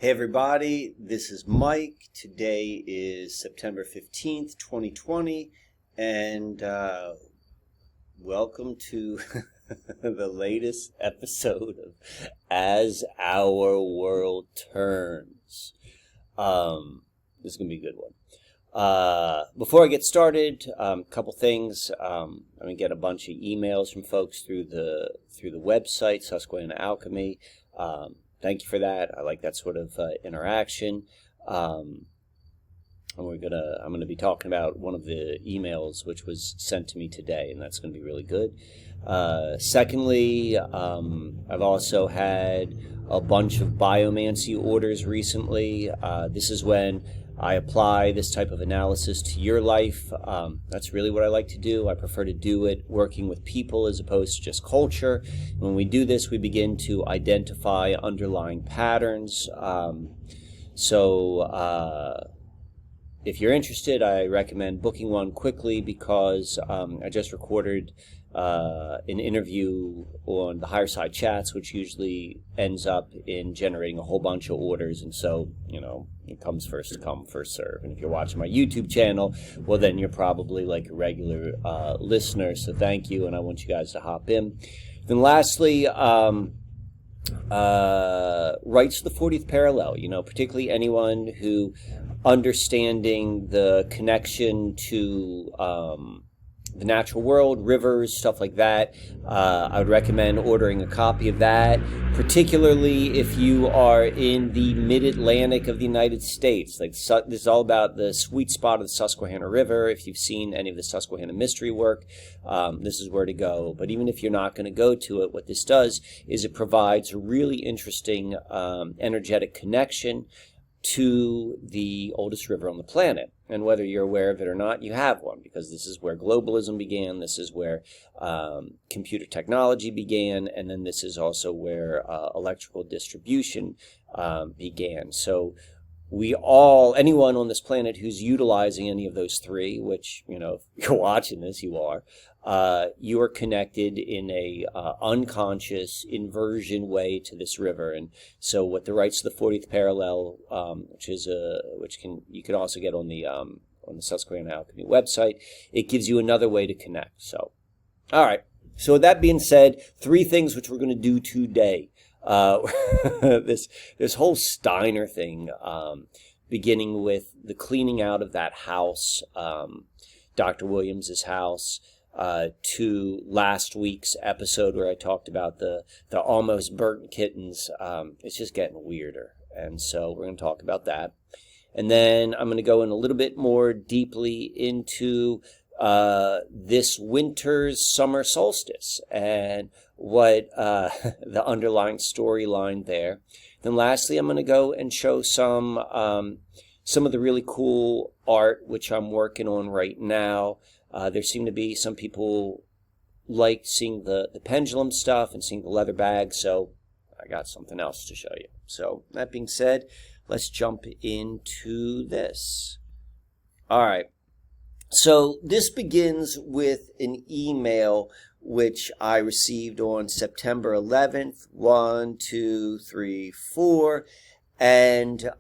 Hey everybody, this is Mike. Today is September 15th, 2020, and welcome to the latest episode of As Our World Turns. This is going to be a good one. Before I get started, a couple things. I'm going to get a bunch of emails from folks through the website, Susquehanna Alchemy. Thank you for that. I like that sort of interaction. And I'm gonna be talking about one of the emails which was sent to me today, and that's going to be really good. Secondly, I've also had a bunch of biomancy orders recently. This is when I apply this type of analysis to your life. That's really what I like to do. I prefer to do it working with people as opposed to just culture. When we do this, we begin to identify underlying patterns. If you're interested, I recommend booking one quickly because I just recorded an interview on the Higher Side Chats, which usually ends up in generating a whole bunch of orders. And so, it comes first come, first serve. And if you're watching my YouTube channel, well, then you're probably like a regular listener. So thank you, and I want you guys to hop in. Then lastly, rights to the 40th parallel, particularly anyone who understanding the connection to the natural world, rivers, stuff like that. I would recommend ordering a copy of that, particularly if you are in the mid-Atlantic of the United States. This is all about the sweet spot of the Susquehanna River. If you've seen any of the Susquehanna mystery work, this is where to go. But even if you're not going to go to it, what this does is it provides a really interesting energetic connection to the oldest river on the planet. And whether you're aware of it or not, you have one, because this is where globalism began, this is where computer technology began, and then this is also where electrical distribution began. So anyone on this planet who's utilizing any of those three, which, if you're watching this, you are connected in a unconscious inversion way to this river. And so what the rights to the 40th parallel, you can also get on the Susquehanna Alchemy website, it gives you another way to connect. So, all right. So with that being said, three things which we're going to do today. This whole Steiner thing, beginning with the cleaning out of that house, Dr. Williams's house, to last week's episode where I talked about the almost burnt kittens. It's just getting weirder, and so we're going to talk about that. And then I'm going to go in a little bit more deeply into this winter's summer solstice and what the underlying storyline there. Then lastly, I'm going to go and show some of the really cool art which I'm working on right now. There seem to be some people like seeing the pendulum stuff and seeing the leather bag, so I got something else to show you. So that being said, let's jump into this. All right. So this begins with an email which I received on September 11th, 1, 2, 3, 4, and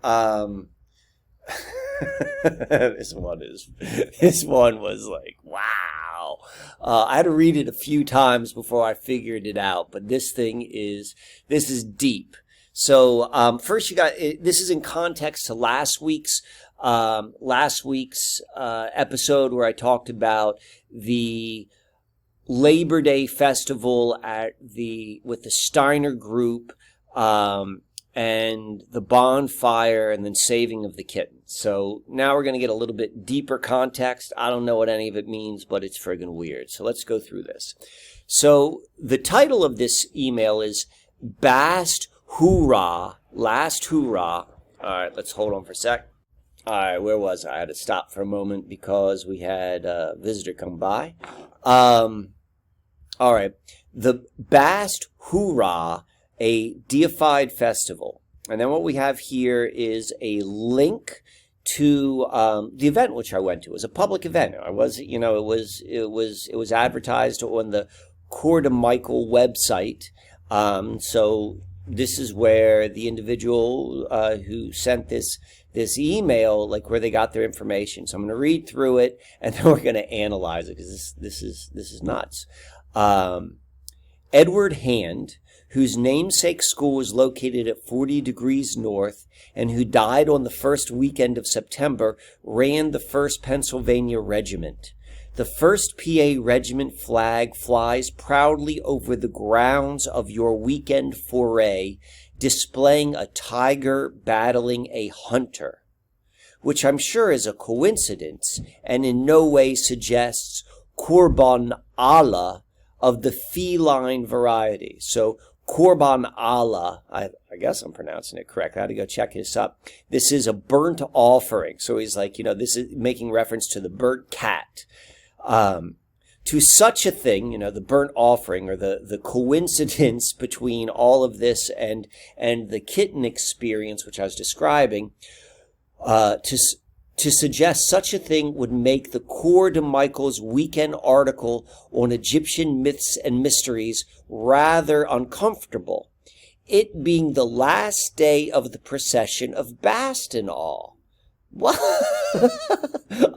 this one was like, wow. I had to read it a few times before I figured it out, but this is deep. So first this is in context to last week's episode where I talked about the Labor Day festival with the Steiner group, and the bonfire, and then saving of the kitten. So now we're going to get a little bit deeper context. I don't know what any of it means, but it's friggin' weird. So let's go through this. So the title of this email is Bast, Hoorah, Last Hoorah. All right, let's hold on for a sec. All right, where was I? I had to stop for a moment because we had a visitor come by. All right, the Bast, Hoorah, a deified festival. And then what we have here is a link to the event which I went to. It was a public event. It was advertised on the Coeur de Michael website. So this is where the individual who sent this email, like where they got their information. So I'm going to read through it, and then we're going to analyze it, because this is nuts. Edward Hand, whose namesake school was located at 40 degrees north and who died on the first weekend of September, ran the 1st Pennsylvania Regiment. The 1st PA Regiment flag flies proudly over the grounds of your weekend foray, displaying a tiger battling a hunter, which I'm sure is a coincidence and in no way suggests Qurban Allah of the feline variety. So Qurban Allah, I guess I'm pronouncing it correct. I had to go check this up. This is a burnt offering. So he's like, this is making reference to the burnt cat. To such a thing, the burnt offering, or the coincidence between all of this and the kitten experience, which I was describing, to suggest such a thing would make the Coeur de Michael's weekend article on Egyptian myths and mysteries rather uncomfortable, it being the last day of the procession of bast and all. What?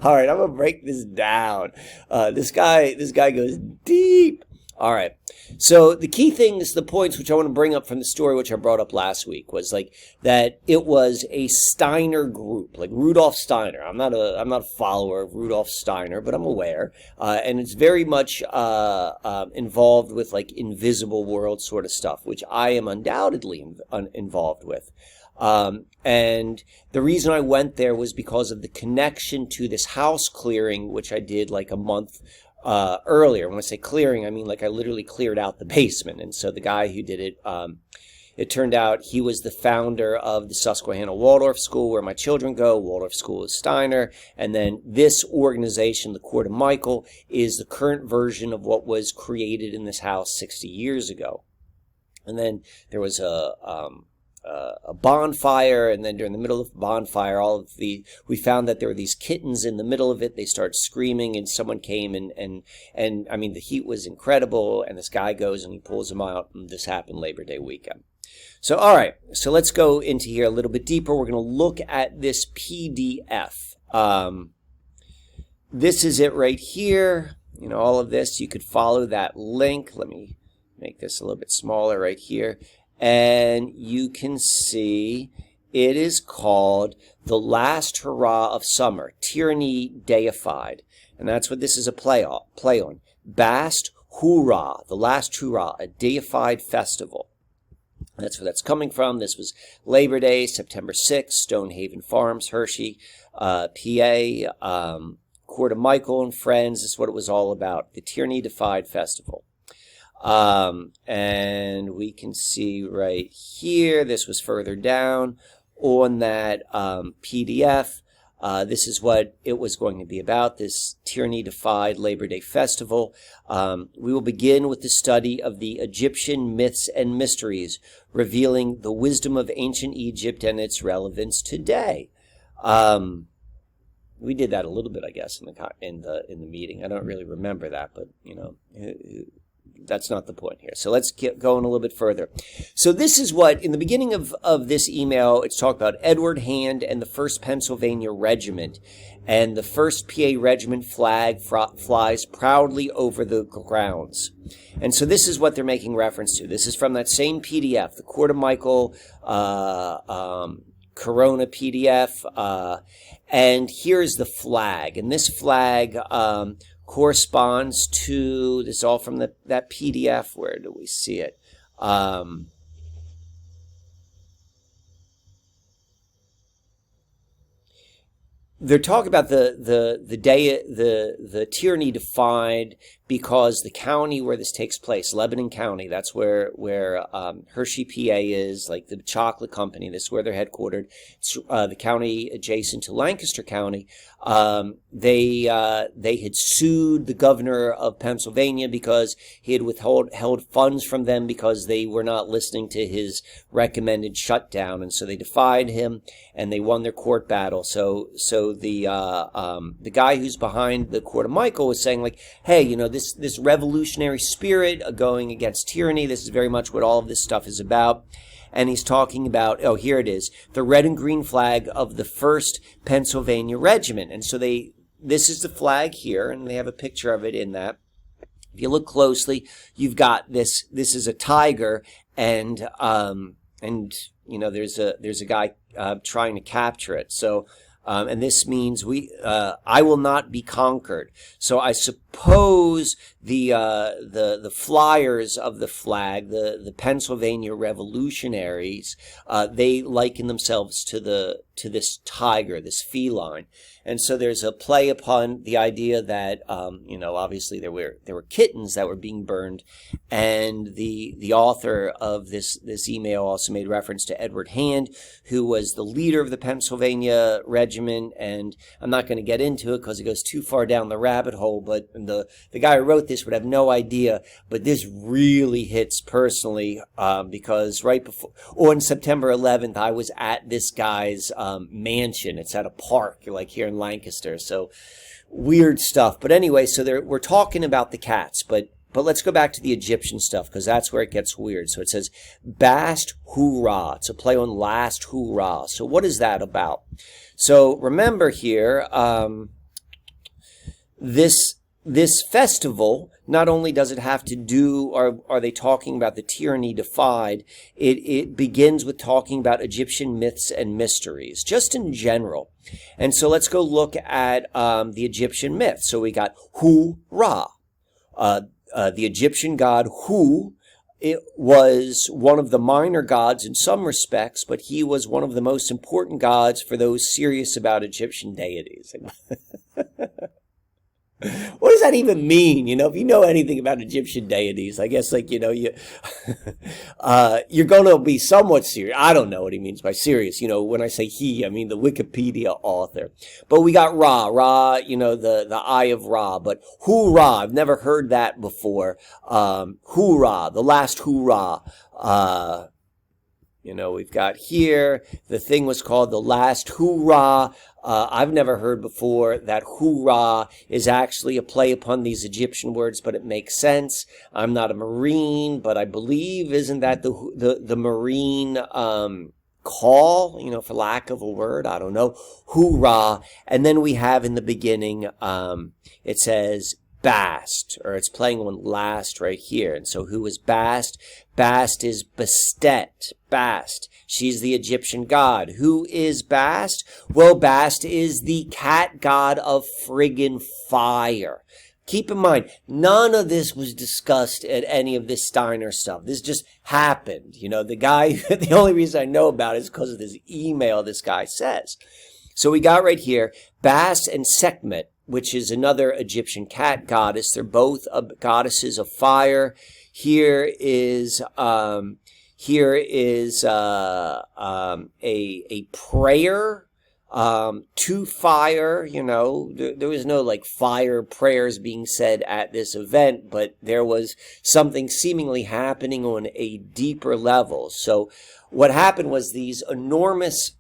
All right, I'm gonna break this down. This guy goes deep. All right. So the key things, the points which I want to bring up from the story, which I brought up last week, was like that it was a Steiner group, like Rudolf Steiner. I'm not a follower of Rudolf Steiner, but I'm aware, and it's very much involved with like invisible world sort of stuff, which I am undoubtedly involved with. And the reason I went there was because of the connection to this house clearing, which I did like a month earlier. When I say clearing, I mean like I literally cleared out the basement. And so the guy who did it, it turned out he was the founder of the Susquehanna Waldorf School, where my children go. Waldorf School is Steiner. And then this organization, the Coeur de Michael, is the current version of what was created in this house 60 years ago. And then there was a bonfire, and then during the middle of the bonfire, we found that there were these kittens in the middle of it. They started screaming, and someone came and I mean, the heat was incredible, and this guy goes and he pulls them out, and this happened Labor Day weekend. So, all right, so let's go into here a little bit deeper. We're going to look at this PDF. This is it right here. All of this, you could follow that link. Let me make this a little bit smaller right here. And you can see it is called The Last Hurrah of Summer, Tyranny Deified. And that's what this is a play on. Bast, hoorah, The Last Hurrah, a deified festival. That's where that's coming from. This was Labor Day, September 6th, Stonehaven Farms, Hershey, PA, Coeur de Michael and Friends. This is what it was all about, the Tyranny Deified Festival. And we can see right here, this was further down on that PDF. This is what it was going to be about, this tyranny-defied Labor Day Festival. We will begin with the study of the Egyptian myths and mysteries, revealing the wisdom of ancient Egypt and its relevance today. We did that a little bit, I guess, in the meeting. I don't really remember that, but that's not the point here. So let's get going a little bit further. So this is what, in the beginning of this email, it's talked about Edward Hand and the 1st Pennsylvania Regiment. And the 1st PA Regiment flag flies proudly over the grounds. And so this is what they're making reference to. This is from that same PDF, the Coeur de Michael Corona PDF. And here's the flag. And this flag corresponds to, this is all from that PDF. Where do we see it? They're talking about the day, the tyranny defied, because the county where this takes place, Lebanon County, that's where Hershey, PA is, like the chocolate company. This is where they're headquartered. It's the county adjacent to Lancaster County. They had sued the governor of Pennsylvania because he had held funds from them because they were not listening to his recommended shutdown, and so they defied him and they won their court battle. So the guy who's behind the Coeur de Michael was saying, like, hey, this revolutionary spirit going against tyranny, this is very much what all of this stuff is about. and he's talking about, oh, here it is, the red and green flag of the 1st Pennsylvania Regiment. And so this is the flag here, and they have a picture of it in that. If you look closely, you've got this is a tiger, and you know, there's a guy trying to capture it. So, and this means I will not be conquered. So I suppose the flyers of the flag, the Pennsylvania revolutionaries, they liken themselves to this tiger, this feline. And so there's a play upon the idea that, you know, obviously there were kittens that were being burned, and the author of this email also made reference to Edward Hand, who was the leader of the Pennsylvania Regiment. And I'm not going to get into it because it goes too far down the rabbit hole. But the guy who wrote this would have no idea. But this really hits personally because right before, on September 11th, I was at this guy's mansion. It's at a park, like here in Lancaster. So weird stuff. But anyway, so we're talking about the cats, but let's go back to the Egyptian stuff, because that's where it gets weird. So it says bast hoorah. It's a play on last hoorah. So what is that about? So remember here, this festival, not only does it have to do, or are they talking about the tyranny defied, it begins with talking about Egyptian myths and mysteries, just in general. And so let's go look at the Egyptian myths. So we got hoorah, the Egyptian god Hu. It was one of the minor gods in some respects, but he was one of the most important gods for those serious about Egyptian deities. What does that even mean? You know, if you know anything about Egyptian deities, I guess, like, you know, you're going to be somewhat serious. I don't know what he means by serious. You know, when I say he, I mean the Wikipedia author. But we got Ra, you know, the Eye of Ra. But hoorah, I've never heard that before. Hoorah, the last hoorah. You know, we've got here, the thing was called the last hoorah. I've never heard before that hoorah is actually a play upon these Egyptian words, but it makes sense. I'm not a Marine, but I believe, isn't that the Marine call, you know, for lack of a word? I don't know. Hoorah. And then we have in the beginning, it says bast, or it's playing on last right here. And so who is bast? Bast is Bastet. Bast. She's the Egyptian god. Who is Bast? Well, Bast is the cat god of friggin' fire. Keep in mind, none of this was discussed at any of this Steiner stuff. This just happened. You know, the guy, the only reason I know about it is because of this email this guy says. So we got right here, Bast and Sekhmet, which is another Egyptian cat goddess. They're both goddesses of fire. Here is a prayer to fire. You know, there was no like fire prayers being said at this event, but there was something seemingly happening on a deeper level. So what happened was these enormous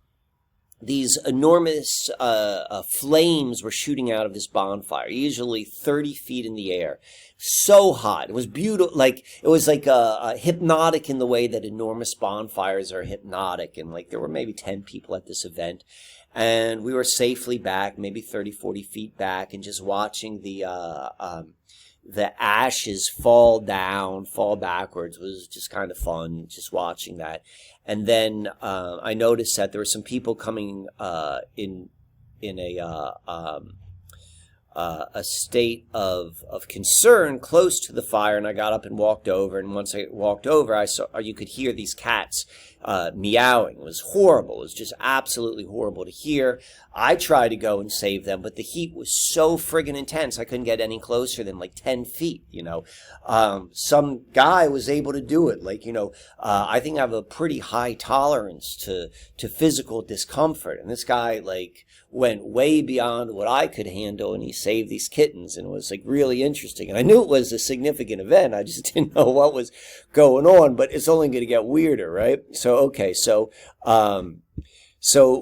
flames were shooting out of this bonfire, usually 30 feet in the air. So hot. It was beautiful. Like, it was like hypnotic in the way that enormous bonfires are hypnotic. And like, there were maybe 10 people at this event. And we were safely back, maybe 30, 40 feet back, and just watching the ashes fall backwards was just kind of fun, just watching that. And then I noticed that there were some people coming in a state of concern close to the fire, and I got up and walked over. And once I walked over, I saw you could hear these cats meowing. It was horrible. It was just absolutely horrible to hear. I tried to go and save them, but the heat was so friggin' intense, I couldn't get any closer than like 10 feet, you know. Some guy was able to do it. Like, you know, I think I have a pretty high tolerance to physical discomfort. And this guy, like, went way beyond what I could handle, and he saved these kittens, and it was like really interesting. And I knew it was a significant event. I just didn't know what was going on, but it's only going to get weirder, right? So, okay. So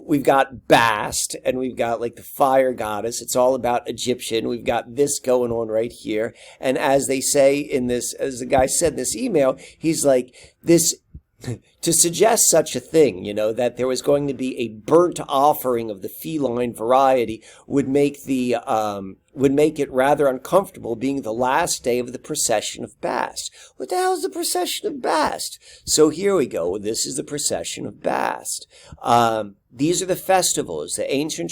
we've got Bast, and we've got like the fire goddess. It's all about Egyptian. We've got this going on right here. And as they say in this, as the guy said in this email, he's like, this to suggest such a thing, that there was going to be a burnt offering of the feline variety would make it rather uncomfortable being the last day of the procession of Bast. What the hell is the procession of Bast? So here we go. This is the procession of Bast. These are the festivals, the ancient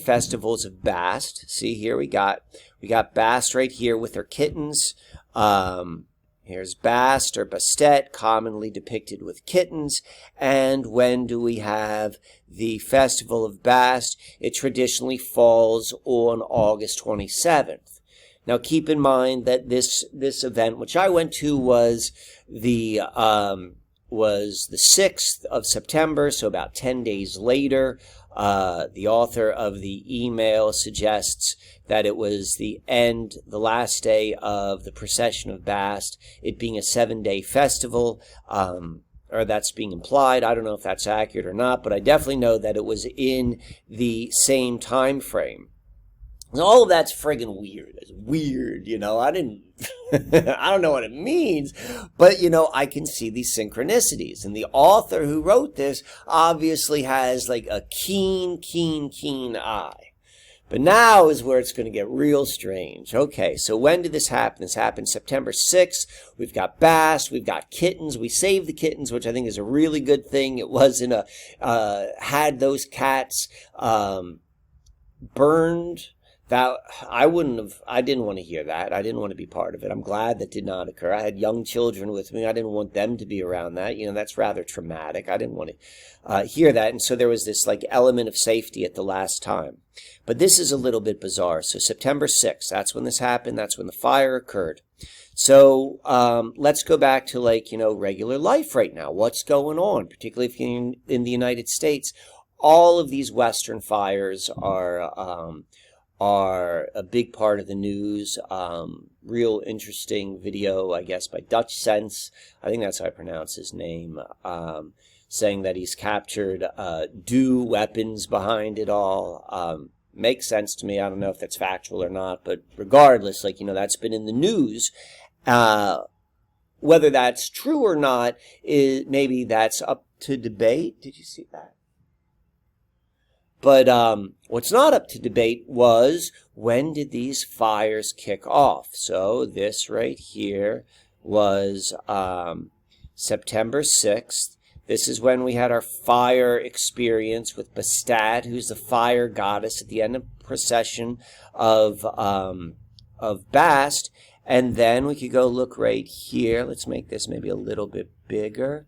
festivals of Bast. See here we got Bast right here with her kittens. Here's Bast or Bastet, commonly depicted with kittens. And when do we have the Festival of Bast? It traditionally falls on August 27th. Now keep in mind that this event, which I went to, was the 6th of September, so about 10 days later. The author of the email suggests that it was the last day of the procession of Bast, it being a 7-day festival, or that's being implied. I don't know if that's accurate or not, but I definitely know that it was in the same time frame. All of that's friggin' weird. It's weird, I don't know what it means, but, I can see these synchronicities. And the author who wrote this obviously has like a keen eye. But now is where it's going to get real strange. Okay, so when did this happen? This happened September 6th. We've got Bast. We've got kittens. We saved the kittens, which I think is a really good thing. It wasn't had those cats burned. That I didn't want to hear that. I didn't want to be part of it. I'm glad that did not occur. I had young children with me. I didn't want them to be around that. That's rather traumatic. I didn't want to hear that. And so there was this like element of safety at the last time. But this is a little bit bizarre. So September 6th, that's when this happened. That's when the fire occurred. So let's go back to regular life right now. What's going on, particularly if you're in the United States? All of these Western fires are a big part of the news. Real interesting video, I guess, by Dutch Sense. I think that's how I pronounce his name. Saying that he's captured DEW weapons behind it all. Makes sense to me. I don't know if that's factual or not, but regardless, that's been in the news. Whether that's true or not, maybe that's up to debate. Did you see that? But what's not up to debate was, when did these fires kick off? So this right here was September 6th. This is when we had our fire experience with Bastet, who's the fire goddess at the end of the procession of Bast. And then we could go look right here. Let's make this maybe a little bit bigger.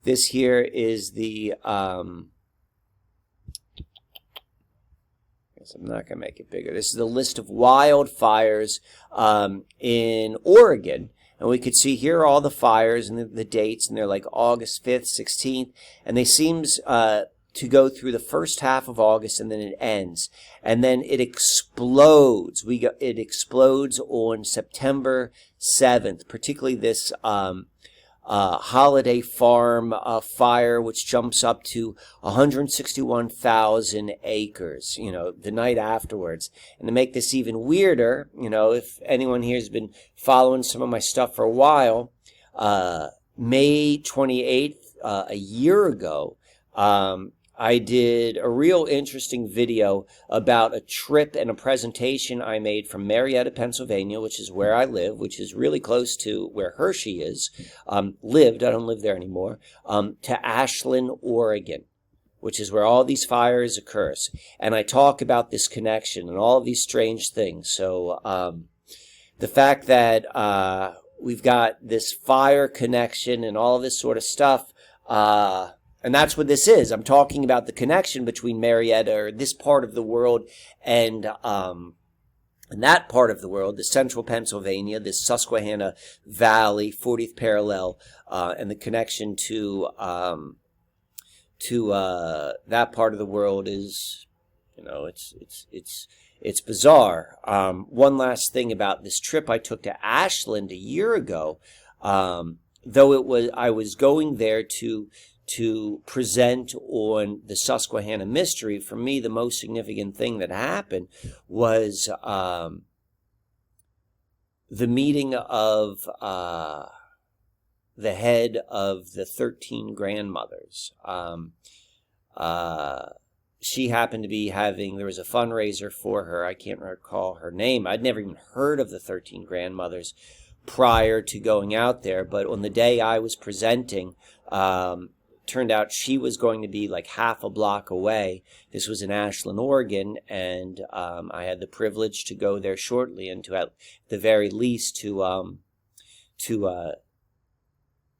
This here is the, I'm not going to make it bigger. This is the list of wildfires in Oregon. And we could see here are all the fires and the dates, and they're like August 5th, 16th. And they seems to go through the first half of August, and then it ends. And then it explodes. It explodes on September 7th, particularly this Holiday Farm fire, which jumps up to 161,000 acres, the night afterwards. And to make this even weirder, if anyone here has been following some of my stuff for a while, May 28th, a year ago, I did a real interesting video about a trip and a presentation I made from Marietta, Pennsylvania, which is where I live, which is really close to where Hershey is, lived, I don't live there anymore, to Ashland, Oregon, which is where all these fires occur. And I talk about this connection and all of these strange things. So the fact that we've got this fire connection and all of this sort of stuff, and that's what this is. I'm talking about the connection between Marietta, or this part of the world, and that part of the world, the central Pennsylvania, this Susquehanna Valley, 40th parallel, and the connection to that part of the world is, it's bizarre. One last thing about this trip I took to Ashland a year ago, though I was going there to present on the Susquehanna mystery. For me, the most significant thing that happened was the meeting of the head of the 13 grandmothers. She happened to be there was a fundraiser for her. I can't recall her name. I'd never even heard of the 13 grandmothers prior to going out there. But on the day I was presenting, turned out she was going to be like half a block away. This was in Ashland, Oregon, and I had the privilege to go there shortly, and to at the very least to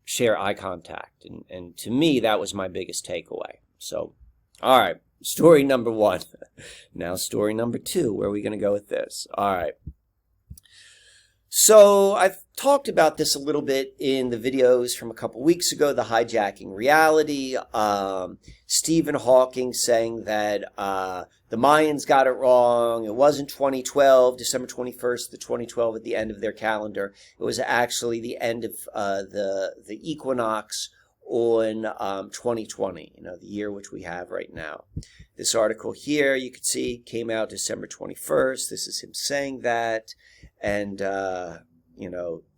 share eye contact. And to me, that was my biggest takeaway. So, all right, story number one. Now story number two. Where are we going to go with this? All right. So I've talked about this a little bit in the videos from a couple weeks ago, the hijacking reality. Stephen Hawking saying that the Mayans got it wrong. It wasn't 2012, December 21st, the 2012 at the end of their calendar. It was actually the end of the equinox on 2020, the year which we have right now. This article here, you can see, came out December 21st. This is him saying that. And,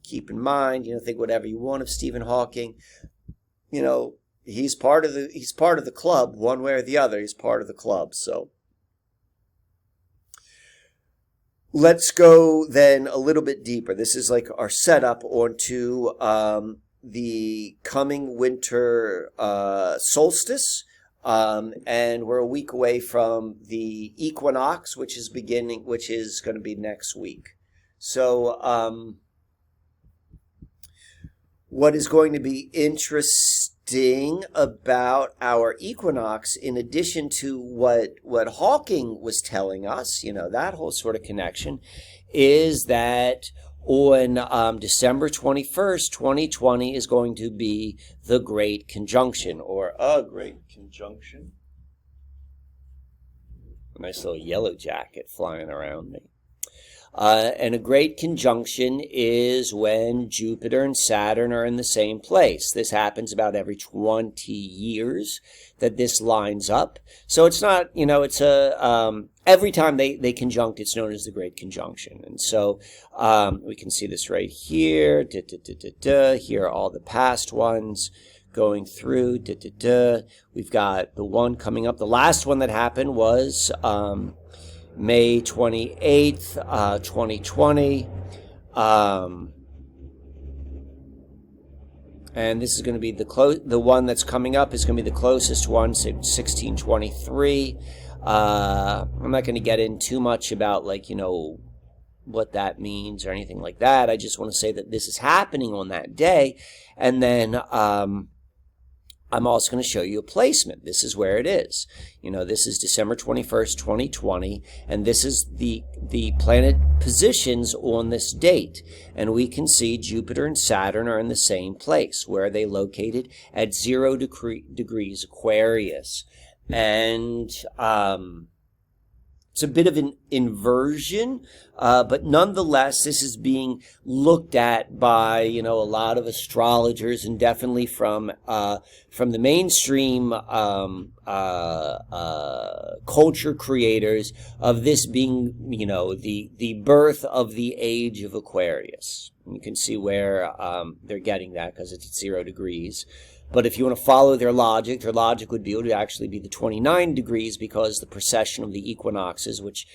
keep in mind, think whatever you want of Stephen Hawking. He's part of the club, one way or the other. He's part of the club. So let's go then a little bit deeper. This is like our setup onto the coming winter solstice. And we're a week away from the equinox, which is going to be next week. So, what is going to be interesting about our equinox, in addition to what Hawking was telling us, that whole sort of connection, is that on December 21st, 2020 is going to be the Great Conjunction, or a Great Conjunction. A nice little yellow jacket flying around me. And a great conjunction is when Jupiter and Saturn are in the same place. This happens about every 20 years that this lines up. So it's not, it's every time they conjunct, it's known as the Great Conjunction. And so we can see this right here. Here are all the past ones going through. We've got the one coming up. The last one that happened was May 28th, 2020. And this is going to be the one that's coming up is going to be the closest one, 1623. I'm not going to get in too much about, what that means or anything like that. I just want to say that this is happening on that day. And then I'm also going to show you a placement. This is where it is. This is December 21st, 2020, and this is the planet positions on this date. And we can see Jupiter and Saturn are in the same place. Where are they located? At 0 degrees Aquarius. And it's a bit of an inversion, but nonetheless, this is being looked at by, a lot of astrologers, and definitely from the mainstream culture creators, of this being, the birth of the age of Aquarius. And you can see where they're getting that, because it's at 0 degrees. But if you want to follow their logic would be, it would actually be the 29 degrees, because the precession of the equinoxes, which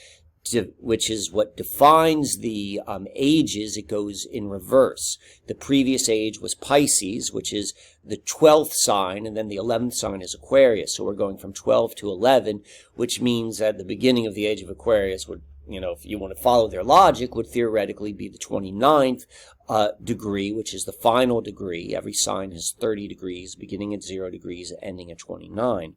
is what defines the ages, it goes in reverse. The previous age was Pisces, which is the 12th sign, and then the 11th sign is Aquarius. So we're going from 12 to 11, which means that the beginning of the age of Aquarius would, if you want to follow their logic, would theoretically be the 29th degree, which is the final degree. Every sign has 30 degrees, beginning at 0 degrees, ending at 29.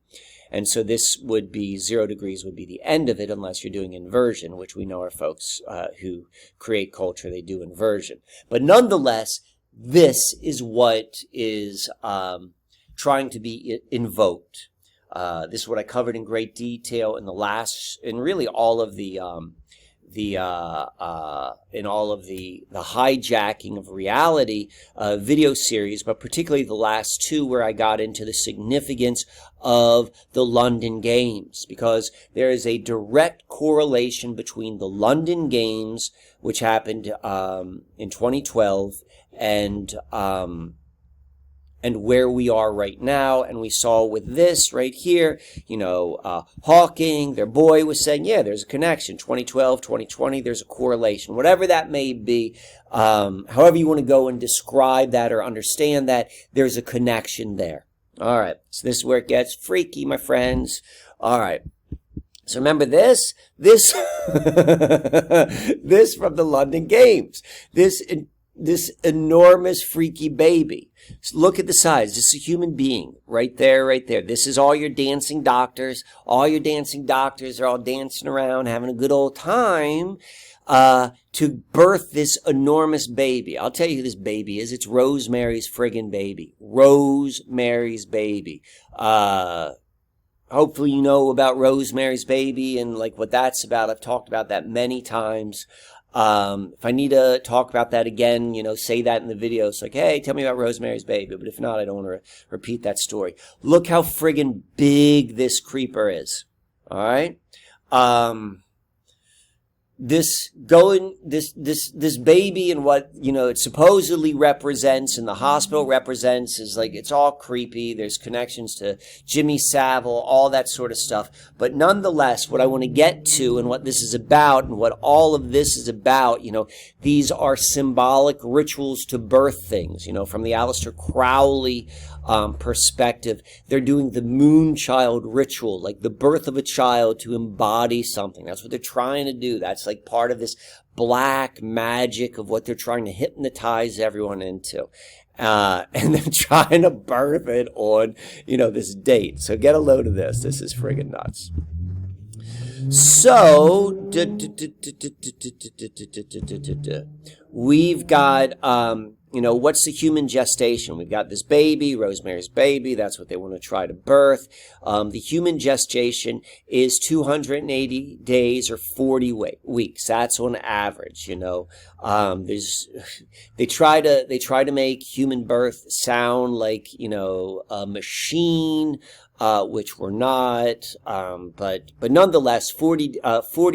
And so this would be 0 degrees would be the end of it, unless you're doing inversion, which we know are folks who create culture, they do inversion. But nonetheless, this is what is trying to be invoked. This is what I covered in great detail in really all of the in all of the hijacking of reality video series, but particularly the last two where I got into the significance of the London Games, because there is a direct correlation between the London Games, which happened in 2012, and where we are right now. And we saw with this right here, Hawking, their boy, was saying, yeah, there's a connection. 2012, 2020, there's a correlation. Whatever that may be, however you want to go and describe that or understand that, there's a connection there. All right, so this is where it gets freaky, my friends. All right. So remember this this from the London Games. This enormous freaky baby. So look at the size. This is a human being right there, right there. This is all your dancing doctors. All your dancing doctors are all dancing around, having a good old time to birth this enormous baby. I'll tell you who this baby is. It's Rosemary's friggin' baby. Rosemary's baby. Hopefully you know about Rosemary's baby and like what that's about. I've talked about that many times. If I need to talk about that again, say that in the video. It's like, hey, tell me about Rosemary's baby. But if not, I don't want to repeat that story. Look how friggin' big this creeper is. All right. This baby and what, it supposedly represents and the hospital represents is like, it's all creepy. There's connections to Jimmy Savile, all that sort of stuff. But nonetheless, what I want to get to and what this is about and what all of this is about, these are symbolic rituals to birth things, from the Aleister Crowley perspective. They're doing the Moonchild ritual, like the birth of a child to embody something. That's what they're trying to do. That's like part of this black magic of what they're trying to hypnotize everyone into. And they're trying to birth it on, this date. So get a load of this. This is friggin' nuts. So, we've got, what's the human gestation? We've got this baby, Rosemary's baby. That's what they want to try to birth. The human gestation is 280 days or 40 weeks. That's on average, they try to make human birth sound like, a machine, which we're not, but nonetheless, 40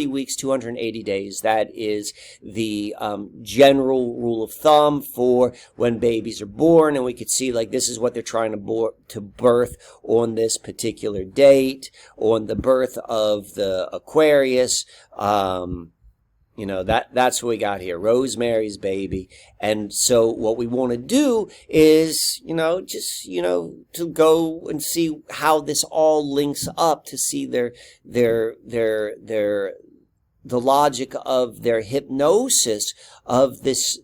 weeks, 280 days, that is the general rule of thumb for when babies are born, and we could see like this is what they're trying to birth on this particular date, on the birth of the Aquarius. That's what we got here, Rosemary's baby. And so what we want to do is, to go and see how this all links up, to see the logic of their hypnosis of this,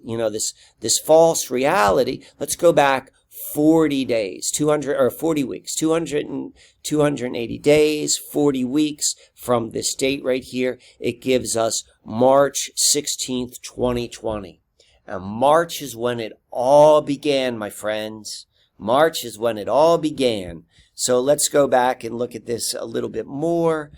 this false reality. Let's go back 40 days, 40 weeks, 280 days, 40 weeks from this date right here. It gives us March 16th, 2020. And March is when it all began, my friends. March is when it all began. So let's go back and look at this a little bit more.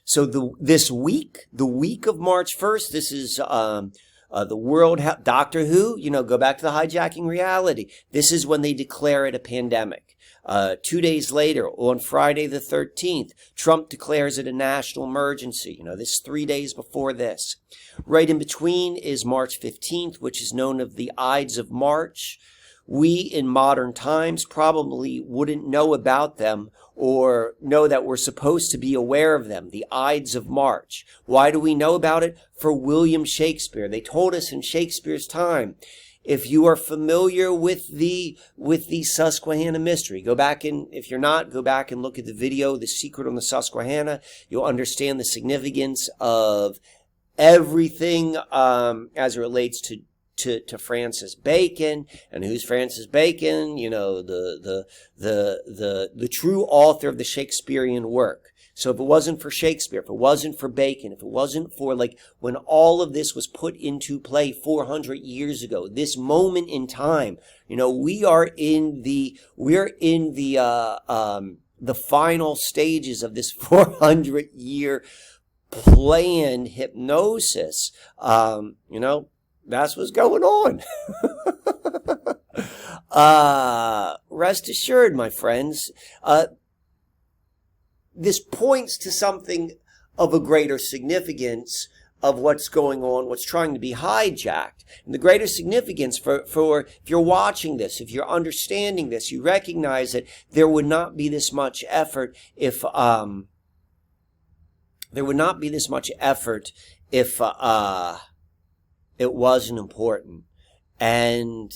So this week, the week of March 1st, this is the world, Doctor Who, go back to the hijacking reality. This is when they declare it a pandemic. 2 days later, on Friday the 13th, Trump declares it a national emergency. This 3 days before this. Right in between is March 15th, which is known as the Ides of March. We in modern times probably wouldn't know about them or know that we're supposed to be aware of them, the Ides of March. Why do we know about it? For William Shakespeare. They told us in Shakespeare's time, if you are familiar with the Susquehanna mystery, go back and, if you're not, go back and look at the video, The Secret on the Susquehanna. You'll understand the significance of everything as it relates to Francis Bacon. And who's Francis Bacon? The true author of the Shakespearean work. So if it wasn't for Shakespeare, if it wasn't for Bacon, if it wasn't for like when all of this was put into play 400 years ago, this moment in time, we're in the final stages of this 400-year planned hypnosis. You know, that's what's going on. Rest assured, my friends, this points to something of a greater significance of what's going on, what's trying to be hijacked. And the greater significance for if you're watching this, if you're understanding this, you recognize that there would not be this much effort if it wasn't important. And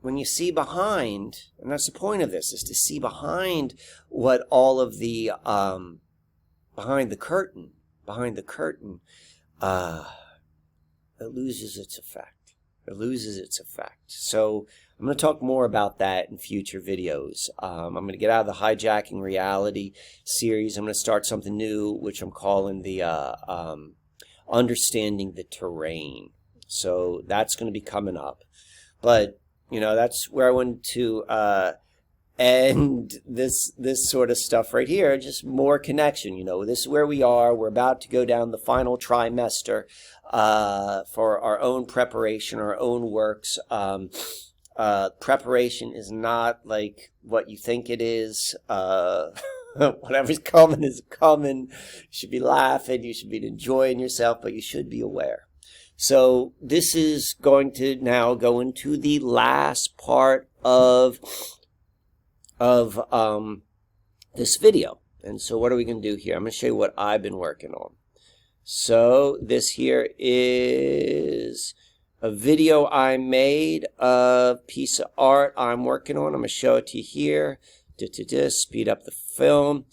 when you see behind, and that's the point of this, is to see behind what all of the behind the curtain, it loses its effect. It loses its effect. So I'm going to talk more about that in future videos. I'm going to get out of the hijacking reality series. I'm going to start something new, which I'm calling the understanding the terrain. So that's going to be coming up. But, you know, that's where I want to end this sort of stuff right here. Just more connection. You know, this is where we are. We're about to go down the final trimester for our own preparation, our own works. Preparation is not like what you think it is. Whatever's coming is coming. You should be laughing. You should be enjoying yourself, but you should be aware. So this is going to now go into the last part of this video. And so what are we going to do here? I'm going to show you what I've been working on. So this here is a video I made, a piece of art I'm working on. I'm going to show it to you here. Speed up the film.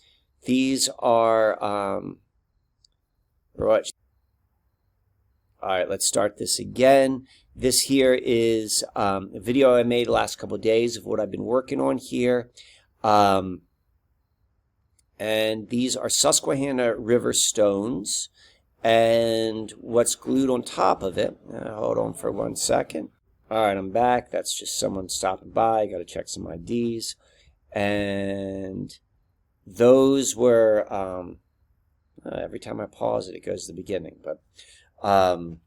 These are right. All right, let's start this again. This here is a video I made the last couple of days of what I've been working on here. And these are Susquehanna River stones. And what's glued on top of it. Hold on for 1 second. All right, I'm back. That's just someone stopping by. Got to check some IDs. And those were, every time I pause it, it goes to the beginning. But oh,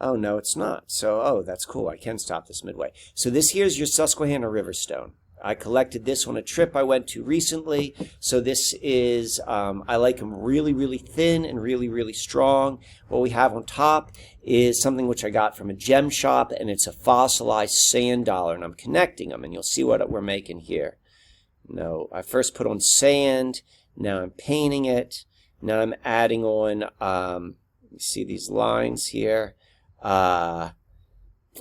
no, it's not. So, oh, that's cool. I can stop this midway. So this here's your Susquehanna River stone. I collected this on a trip I went to recently. So this is, I like them really, really thin and really, really strong. What we have on top is something which I got from a gem shop, and it's a fossilized sand dollar, and I'm connecting them, and you'll see what we're making here. No, I first put on sand. Now I'm painting it. Now I'm adding on, you see these lines here.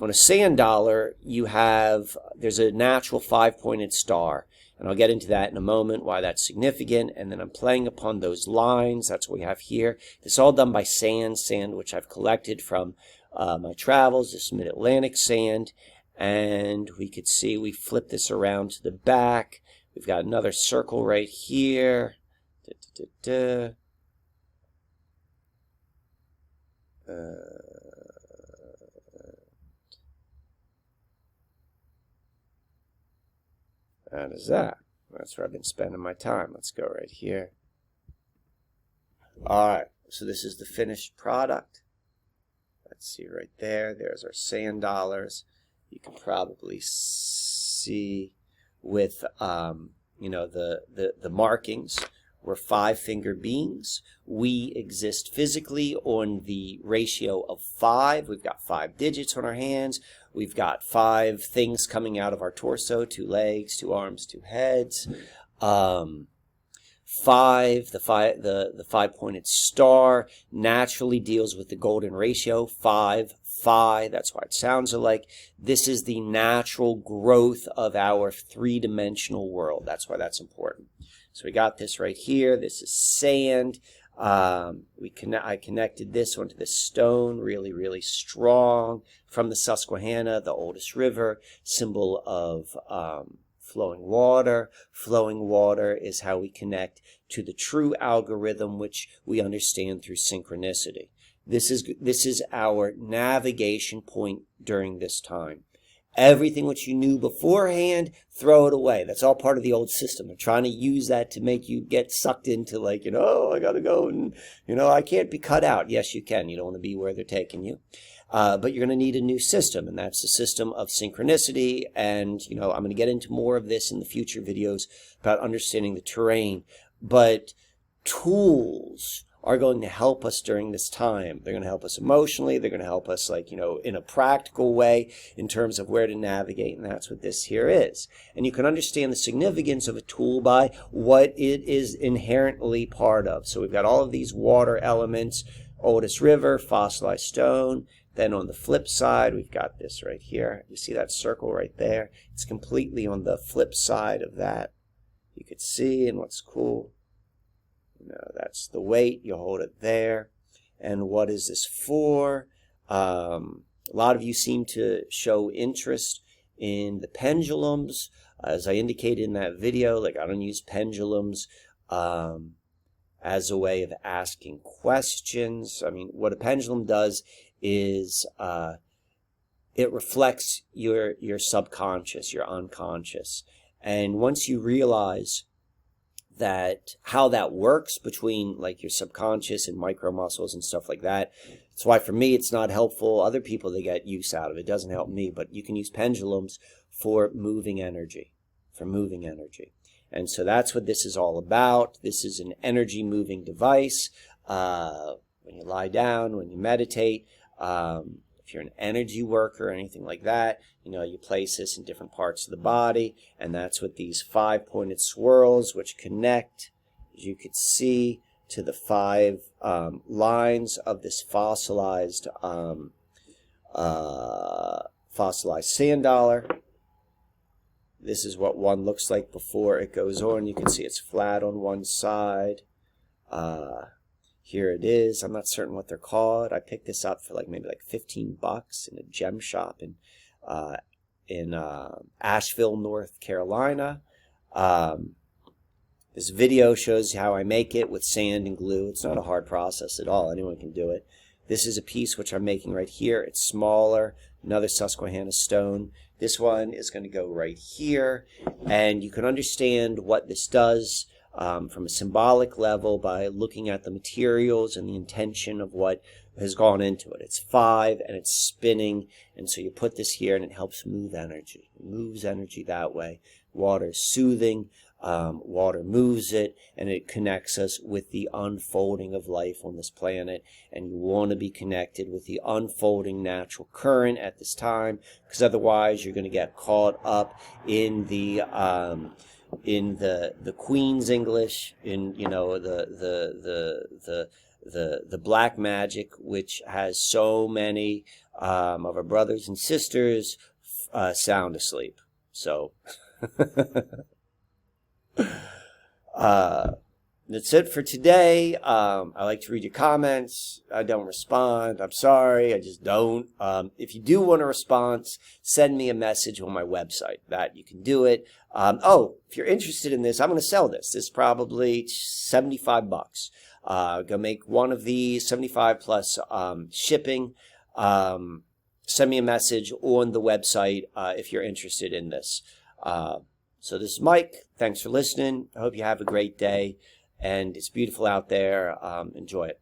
On a sand dollar, there's a natural 5-pointed star. And I'll get into that in a moment, why that's significant. And then I'm playing upon those lines. That's what we have here. This is all done by sand which I've collected from my travels, this mid-Atlantic sand. And we could see we flip this around to the back. We've got another circle right here. How does that? That's where I've been spending my time. Let's go right here. All right, so this is the finished product. Let's see right there. There's our sand dollars. You can probably see with you know, the markings. We're 5-finger beings. We exist physically on the ratio of 5. We've got 5 digits on our hands. We've got 5 things coming out of our torso: 2 legs, 2 arms, 2 heads. 5, the 5-pointed star naturally deals with the golden ratio, 5, phi. That's why it sounds alike. This is the natural growth of our 3-dimensional world. That's why that's important. So we got this right here. This is sand. I connected this onto the stone, really, really strong, from the Susquehanna, the oldest river, symbol of flowing water. Flowing water is how we connect to the true algorithm, which we understand through synchronicity. This is our navigation point during this time. Everything which you knew beforehand, throw it away. That's all part of the old system. They're trying to use that to make you get sucked into, like, oh, I gotta go, and, I can't be cut out. Yes, you can. You don't want to be where they're taking you. But you're going to need a new system, and that's the system of synchronicity. And, I'm going to get into more of this in the future videos about understanding the terrain. But tools are going to help us during this time. They're going to help us emotionally. They're going to help us, like, in a practical way in terms of where to navigate. And that's what this here is. And you can understand the significance of a tool by what it is inherently part of. So we've got all of these water elements, Otis River, fossilized stone. Then on the flip side, we've got this right here. You see that circle right there? It's completely on the flip side of that. You could see, and what's cool, that's the weight. You hold it there. And what is this for? A lot of you seem to show interest in the pendulums. As I indicated in that video, like, I don't use pendulums as a way of asking questions. I mean, what a pendulum does is it reflects your subconscious, your unconscious. And once you realize that how that works between, like, your subconscious and micro muscles and stuff like that, that's why for me it's not helpful. Other people, they get use out of it. It doesn't help me, but you can use pendulums for moving energy, And so that's what this is all about. This is an energy moving device. When you lie down, when you meditate, if you're an energy worker or anything like that, you place this in different parts of the body, and that's what these 5-pointed swirls, which connect, as you could see, to the 5 lines of this fossilized sand dollar. This is what one looks like before it goes on. You can see it's flat on one side. Here it is. I'm not certain what they're called. I picked this up for maybe $15 in a gem shop in Asheville, North Carolina. This video shows how I make it with sand and glue. It's not a hard process at all. Anyone can do it. This is a piece which I'm making right here. It's smaller, another Susquehanna stone. This one is going to go right here, and you can understand what this does from a symbolic level by looking at the materials and the intention of what has gone into it. It's 5 and it's spinning, and so you put this here and it helps move energy. It moves energy that way. Water is soothing. Water moves it, and it connects us with the unfolding of life on this planet. And you want to be connected with the unfolding natural current at this time, because otherwise you're going to get caught up in the Queen's English, in the black magic, which has so many of our brothers and sisters sound asleep. So that's it for today. I like to read your comments. I don't respond. I'm sorry. I just don't. If you do want a response, send me a message on my website. That you can do it. If you're interested in this, I'm going to sell this. This is probably $75. Go make one of these, 75 plus shipping. Send me a message on the website if you're interested in this. So this is Mike. Thanks for listening. I hope you have a great day, and it's beautiful out there. Enjoy it.